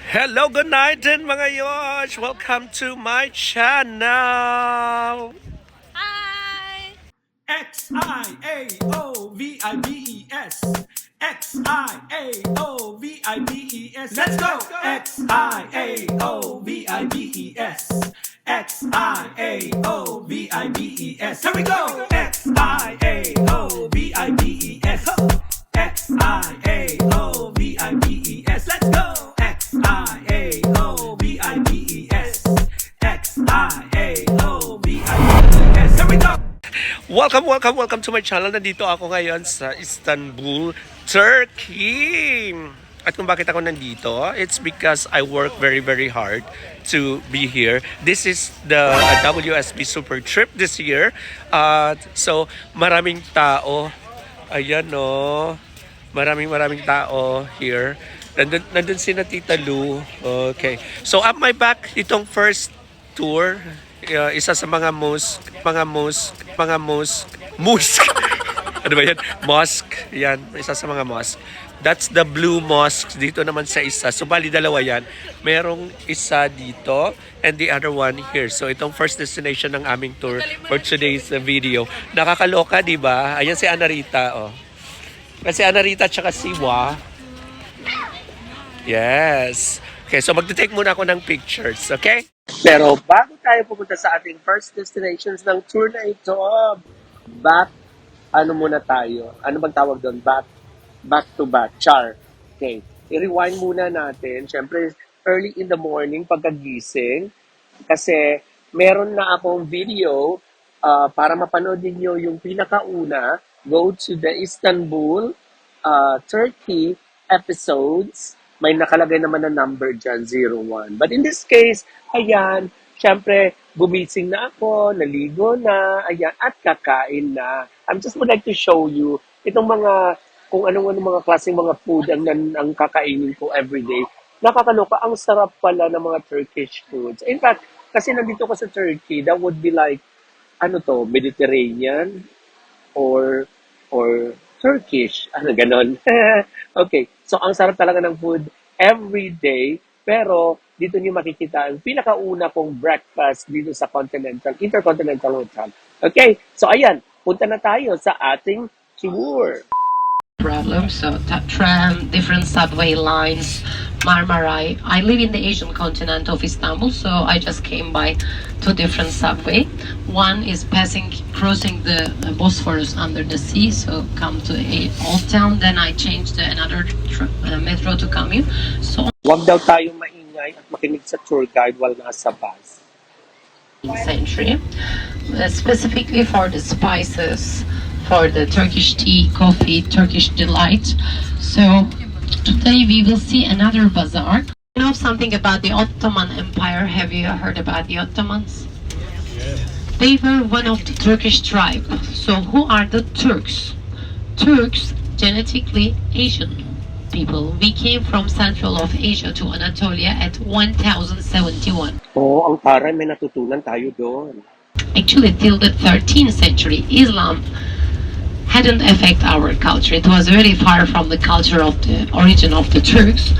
Hello, good night din mga Yosh! Welcome to my channel! Hi! Xiaovibes. Xiaovibes. Let's go. Xiaovibes. Xiaovibes. Here we go. Xiaovibes. Xiaovibes. Let's go. Xiaovibes. Xiaovibes. Here we go. Welcome to my channel. Nandito ako ngayon sa Istanbul, Turkey. At kung bakit ako nandito, it's because I work very hard to be here. This is the WSB Super Trip this year. So maraming tao. Ayan no. Maraming tao here. Nandun si na Tita Lu. Okay. So at my back, itong first tour, isa sa mga mosque. Ano ba yan? Mosque. Yan, isa sa mga mosque. That's the Blue Mosque. Dito naman sa isa. So, bali dalawa yan. Merong isa dito and the other one here. So, itong first destination ng aming tour for today's video. Nakakaloka, di ba? Ayan si Anarita, oh. Kasi Anarita tsaka si Wa. Yes. Okay, so magte-take muna ako ng pictures, okay? Pero bago tayo pupunta sa ating first destinations ng tour na ito, ano muna tayo? Ano bang tawag doon? Back to back, char. Okay, i-rewind muna natin. Siyempre, early in the morning, pagkagising, kasi meron na akong video para mapanood niyo yung pinakauna, go to the Istanbul, Turkey episodes. May nakalagay naman na number dyan, 01. But in this case, ayan, syempre, gumising na ako, naligo na, ayan, at kakain na. I just would like to show you itong mga, kung anong mga klaseng mga food ang kakainin ko everyday. Nakakaloka, ang sarap pala ng mga Turkish foods. In fact, kasi nandito ko sa Turkey, that would be like, Mediterranean or Turkish, ganon. Okay, so ang sarap talaga ng food every day, pero dito niyo makikita ang pinakauna kong breakfast dito sa Intercontinental Hotel. Okay, so ayan, punta na tayo sa ating tour. Problem. So tram, different subway lines, Marmaray. I live in the Asian continent of Istanbul, so I just came by two different subway. One is crossing the Bosphorus under the sea, so come to Old Town. Then I changed to another metro to commute. So Huwag daw tayong maingay at makinig sa tour guide while nasa bus. century, specifically for the spices, for the Turkish tea, coffee, Turkish delight. So today we will see another bazaar. You know something about the Ottoman Empire? Have you heard about the Ottomans? They were one of the Turkish tribe. So who are the Turks? Turks, genetically Asian people. We came from Central of Asia to Anatolia at 1071. Oo, ang taray, may natutunan tayo doon. Actually, till the 13th century, Islam hadn't affected our culture. It was very far from the culture of the origin of the Turks.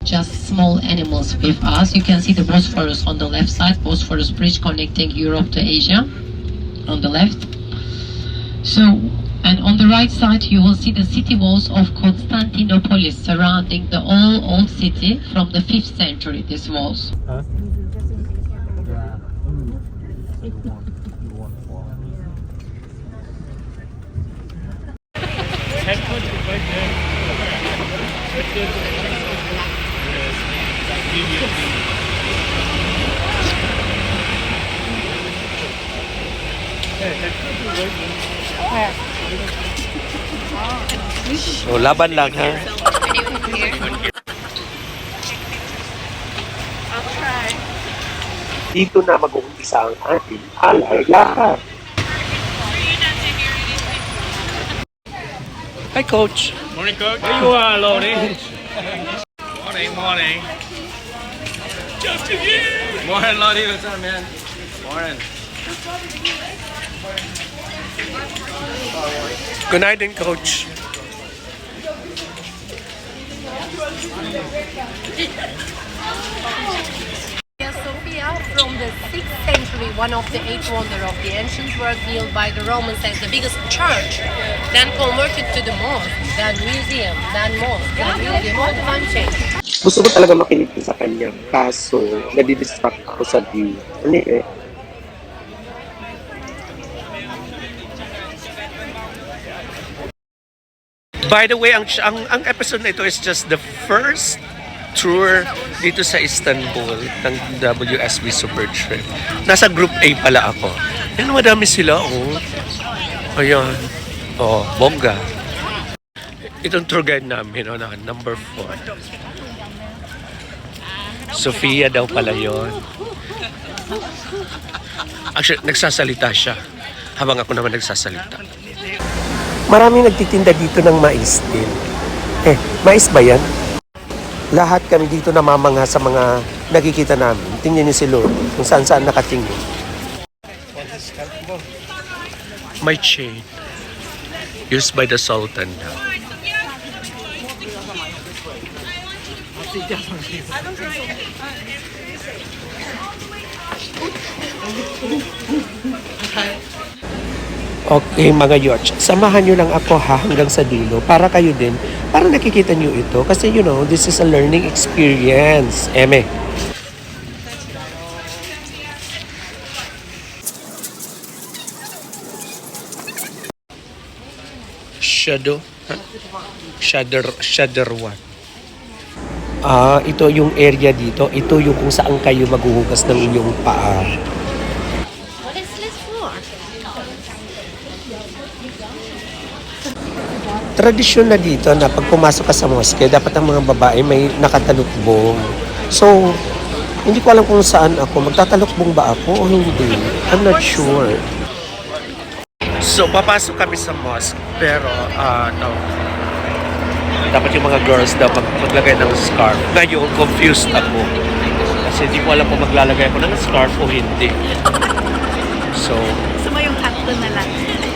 Just small animals with us. You can see the Bosphorus on the left side, Bosphorus bridge connecting Europe to Asia on the left. So, and on the right side, you will see the city walls of Constantinople surrounding the old city from the 5th century, these walls. So, laban lang ha. Dito na mag-uumpisa ang ating alay-lakad. Hi, Coach. Morning, Coach. Where you are, Lodi? Morning. Justin, yeah! Morning, Lodi. What's up, man? Morning. Good night din, Coach. Hagia Sophia from the 6th century, one of the eight wonders of the ancient world, built by the Romans as the biggest church, then converted to the mosque, then museum, then mosque, then museum, all the time change. Gusto ko talaga makinig sa kanya, kaso nadidistract ako sa view. Ano eh? By the way, ang episode na ito is just the first tour dito sa Istanbul ng WSB Super Trip. Nasa Group A pala ako. Yan, madami sila, oh. Ayan. Oh, bongga. Itong tour guide namin, oh, na number 4. Sofia daw pala yon. Actually, nagsasalita siya. Habang ako naman nagsasalita. Maraming nagtitinda dito ng mais din. Mais ba yan? Lahat kami dito namamangha sa mga nakikita namin. Tingnan niyo si Lord kung saan-saan nakatingin. My chain. Used by the Sultan now. Okay mga Yoch, samahan nyo lang ako hanggang sa dulo para kayo din, para nakikita nyo ito. Kasi you know, this is a learning experience. Eme. Shadow? Shaderwan. Ito yung area dito. Ito yung kung saan kayo maghuhugas ng inyong paa. What is this for? Tradisyon na dito na pag pumasok ka sa mosque, dapat ang mga babae may nakatalukbong. So, hindi ko alam kung saan ako. Magtatalukbong ba ako o hindi? I'm not sure. So, papasok kami sa mosque. Pero, no. Dapat yung mga girls daw maglagay ng scarf. Ngayon, confused ako. Kasi hindi ko alam kung maglalagay ako ng scarf o hindi. So, Gusto mo yung hat doon na lang?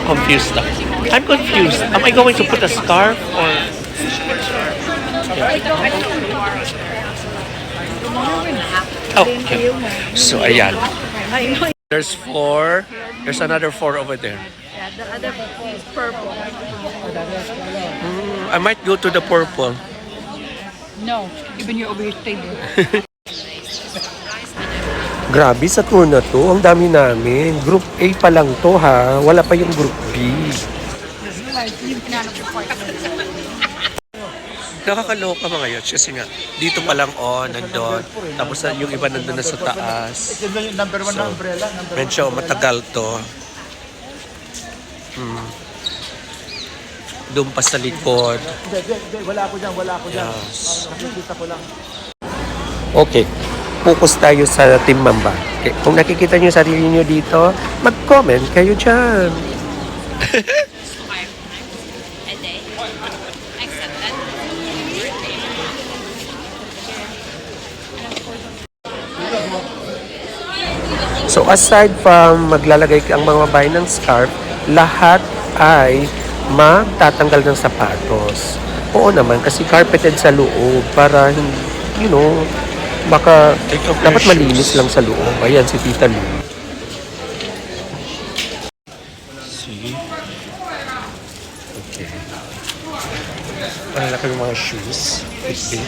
confused ako. I'm confused. Am I going to put a scarf or... Okay. So, ayan. There's 4. There's another 4 over there. Yeah, the other is purple. I might go to the purple. No, even your over here stay there. Grabe sa tour na to. Ang dami namin. Group A pa lang to ha. Wala pa yung Group B. Nakakaloka mga yachts kasi nga dito pa lang nandun. Tapos yung iba nandun na sa taas. So, medyo matagal to. Doon pa sa likod. Wala ako dyan. Yes. Nakikita ko lang. Okay. Focus tayo sa Team Mamba. Okay. Kung nakikita niyo sarili niyo dito, mag-comment kayo dyan. So aside from maglalagay ang mga babae ng scarf, lahat ay magtatanggal ng sapatos. Oo naman, kasi carpeted sa loob para, you know, baka dapat malinis lang sa loob. Ayan si Tita Lu. See? Okay. Ang laki ng mga shoes. Okay.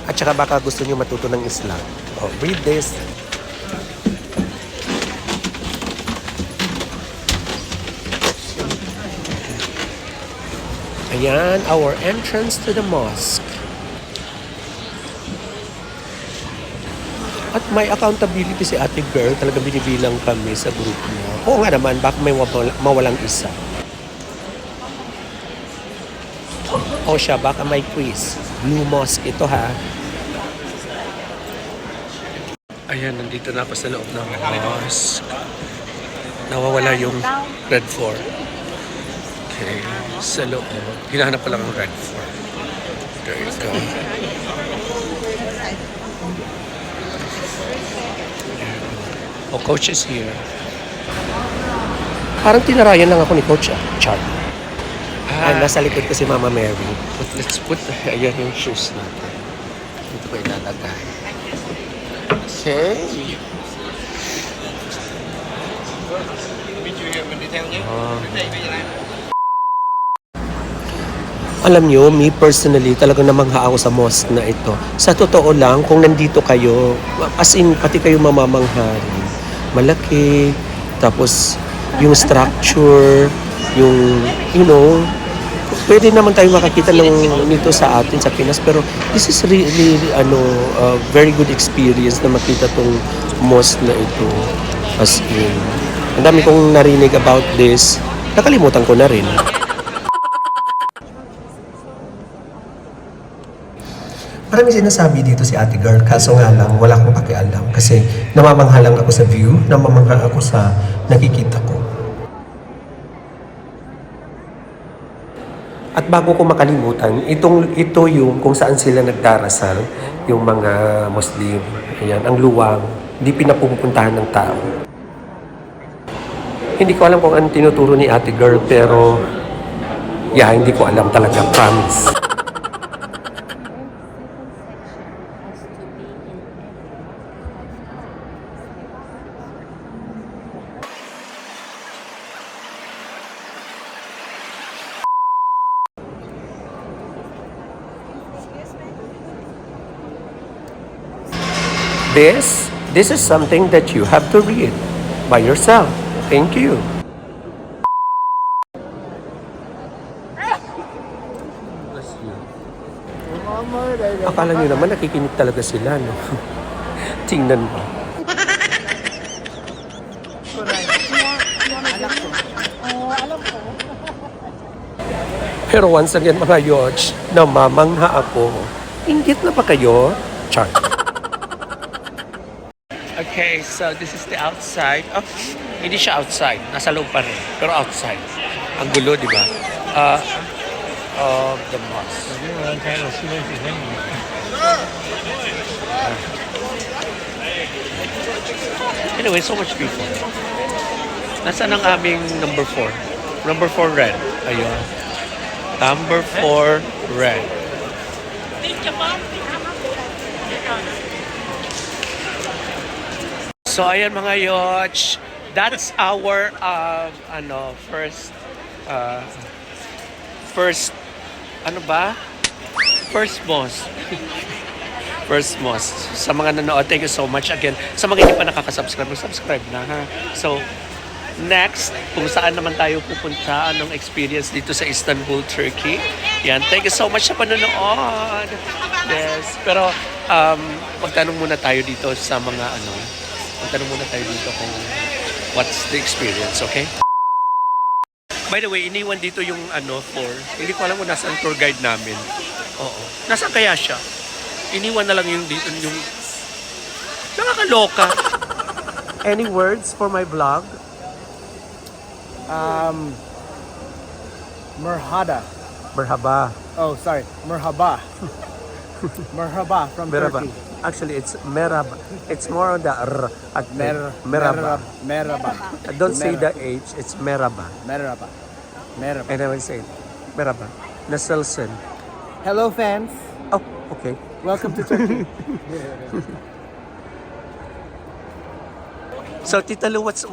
At saka baka gusto niyo matuto ng Islam. Oh, read this. Ayan, our entrance to the mosque. At may accountability si Ate Girl. Talaga binibilang kami sa group niya. Oo nga naman, baka may mawalang isa. O siya, baka may quiz. Blue Mosque ito ha. Ayan, nandito na ako sa loob ng mosque. Nawawala yung red 4. Okay, sa loob. Hinahanap pa lang ang red 4. There you go. Oh, coach is here. Parang tinarayan lang ako ni Coach Char. Ay, nasa likod ko si Mama Mary. But let's put, ayan yung shoes natin. Dito ko ilalagay. Okay. Alam nyo, me personally, talagang namangha ako sa mosque na ito. Sa totoo lang, kung nandito kayo, as in, pati kayo mamamangha rin. Malaki, tapos yung structure, yung, you know, pwede naman tayo makakita nito sa atin sa Pinas, pero this is really very good experience na makita tong mosque na ito. As in, ang dami kong narinig about this, nakalimutan ko na rin. Maraming sinasabi dito si Ate Girl, kaso nga lang, wala akong pakialam kasi namamangha lang ako sa view, namamangha ako sa nakikita ko. At bago ko makalimutan, ito yung kung saan sila nagdarasal, yung mga Muslim. Ayan, ang luwang, hindi pinapupuntahan ng tao. Hindi ko alam kung anong tinuturo ni Ate Girl, pero hindi ko alam talaga, promise. This is something that you have to read by yourself. Thank you. Akala nyo naman nakikinig talaga sila, no? Tingnan mo. Pero once again, mga Yoch, namamangha ako. Inggit na ba kayo? Char. Okay, so this is the outside. Oh, hindi siya outside. Nasa loob pa rin. Pero outside. Ang gulo, di ba? Of the mosque. Anyway, so much people. Nasaan ang aming number 4? Number 4 red. Ayun. Number 4 red. So ayan mga Yoch, that's our first mosque. First mosque. Sa mga nanood, thank you so much again. Sa mga hindi pa nakaka-subscribe, subscribe na ha. So next, kung saan naman tayo pupunta, anong experience dito sa Istanbul, Turkey. Yan, thank you so much sa panonood. Yes, pero magtanong muna tayo dito sa mga magtanong muna tayo dito kung what's the experience, okay? By the way, iniwan dito yung for, hindi ko alam kung nasaan tour guide namin. Oo. Nasaan kaya siya? Iniwan na lang yung dito, yung nakakaloka. Any words for my vlog? Merhaba. Oh, sorry. Merhaba. Merhaba from Merhaba. Turkey. Actually, it's merhaba. It's more on the r at merhaba. Merhaba. Don't say the h. It's merhaba. Merhaba. Merhaba. And I will say merhaba. Nasılsın? Hello, fans. Oh, okay. Welcome to Turkey. So, Tita Lu, what's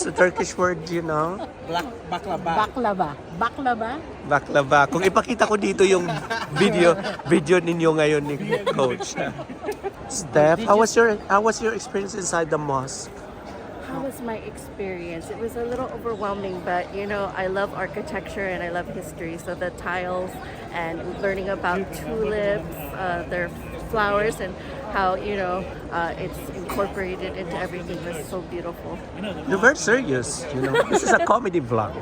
the Turkish word, you know? Baklava. Baklava. Kung ipakita ko dito yung video ninyo ngayon ni Coach. Steph, how was your experience inside the mosque? How was my experience? It was a little overwhelming, but you know, I love architecture and I love history. So the tiles and learning about tulips, their flowers, and how it's incorporated into everything was so beautiful. You're very serious, you know. This is a comedy vlog.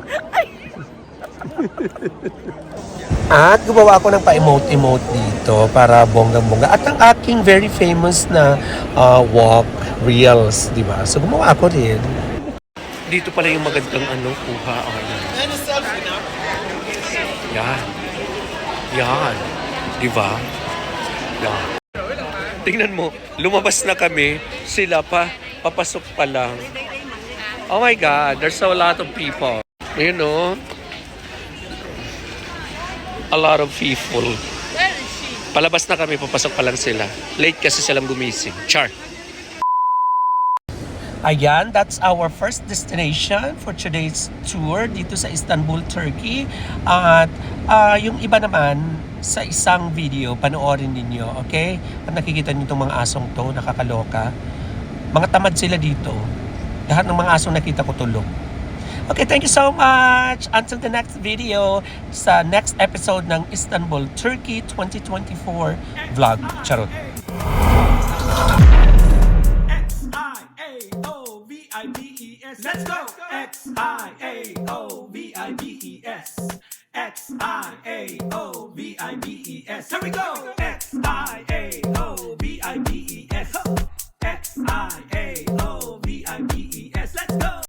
At gumawa ako ng pa-emote-emote dito para bonggang-bongga. At ang aking very famous na walk reels, di ba? So gumawa ako rin. Dito pala yung magandang kuha. Yan. Yan. Di ba? Yan. Tingnan mo, lumabas na kami, sila pa, papasok pa lang. Oh my God, there's so a lot of people. You know, a lot of people. Palabas na kami, papasok pa lang sila. Late kasi silang gumising. Char. Ayan, that's our first destination for today's tour dito sa Istanbul, Turkey. At yung iba naman, sa isang video, panoorin ninyo, okay? At nakikita niyo itong mga asong to, nakakaloka. Mga tamad sila dito. Lahat ng mga asong nakita ko tulog. Okay, thank you so much. Until the next video, sa next episode ng Istanbul, Turkey 2024 vlog. Charot. X-I-A-O-V-I-B-E-S. Let's go! X-I-A-O-V-I-B-E-S. X-I-A-O-V-I-B-E-S. Here we go!